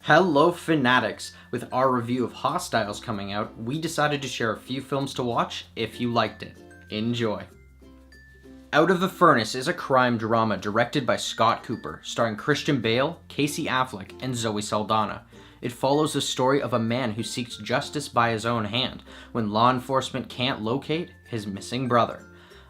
Hello Fanatics! With our review of Hostiles coming out, we decided to share a few films to watch if you liked it. Enjoy! Out of the Furnace is a crime drama directed by Scott Cooper, starring Christian Bale, Casey Affleck, and Zoe Saldana. It follows the story of a man who seeks justice by his own hand when law enforcement can't locate his missing brother.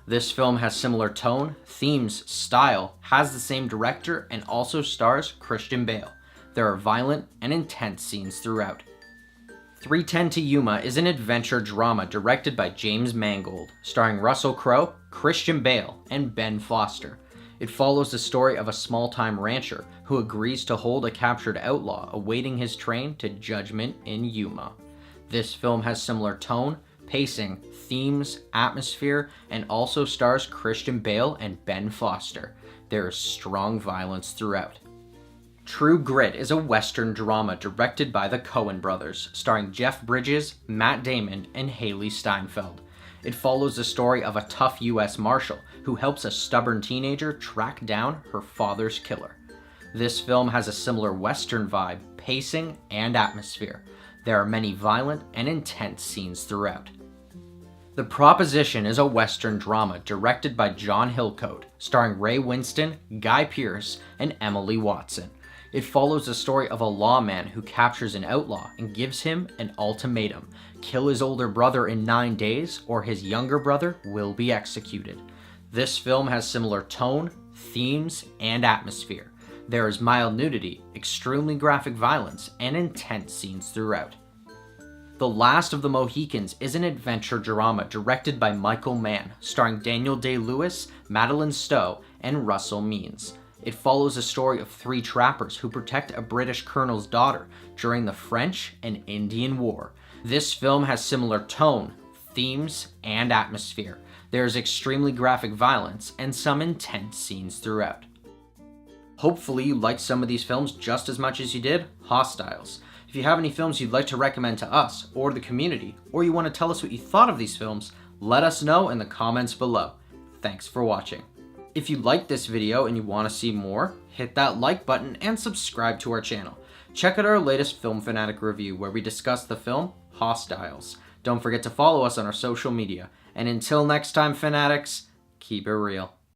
This film has similar tone, themes, style, has the same director, and also stars Christian Bale. There are violent and intense scenes throughout. 3:10 to Yuma is an adventure drama directed by James Mangold, starring Russell Crowe, Christian Bale, and Ben Foster. It follows the story of a small-time rancher who agrees to hold a captured outlaw awaiting his train to judgment in Yuma. This film has similar tone, pacing, themes, atmosphere, and also stars Christian Bale and Ben Foster. There is strong violence throughout. True Grit is a Western drama directed by the Coen brothers, starring Jeff Bridges, Matt Damon, and Haley Steinfeld. It follows the story of a tough U.S. Marshal who helps a stubborn teenager track down her father's killer. This film has a similar Western vibe, pacing, and atmosphere. There are many violent and intense scenes throughout. The Proposition is a Western drama directed by John Hillcoat, starring Ray Winston, Guy Pearce, and Emily Watson. It follows the story of a lawman who captures an outlaw and gives him an ultimatum: kill his older brother in 9 days or his younger brother will be executed. This film has similar tone, themes, and atmosphere. There is mild nudity, extremely graphic violence, and intense scenes throughout. The Last of the Mohicans is an adventure drama directed by Michael Mann, starring Daniel Day-Lewis, Madeline Stowe, and Russell Means. It follows the story of 3 trappers who protect a British colonel's daughter during the French and Indian War. This film has similar tone, themes, and atmosphere. There is extremely graphic violence and some intense scenes throughout. Hopefully you liked some of these films just as much as you did Hostiles. If you have any films you'd like to recommend to us or the community, or you want to tell us what you thought of these films, let us know in the comments below. Thanks for watching. If you liked this video and you want to see more, hit that like button and subscribe to our channel. Check out our latest Film Fanatic review where we discuss the film Hostiles. Don't forget to follow us on our social media. And until next time, Fanatics, keep it real.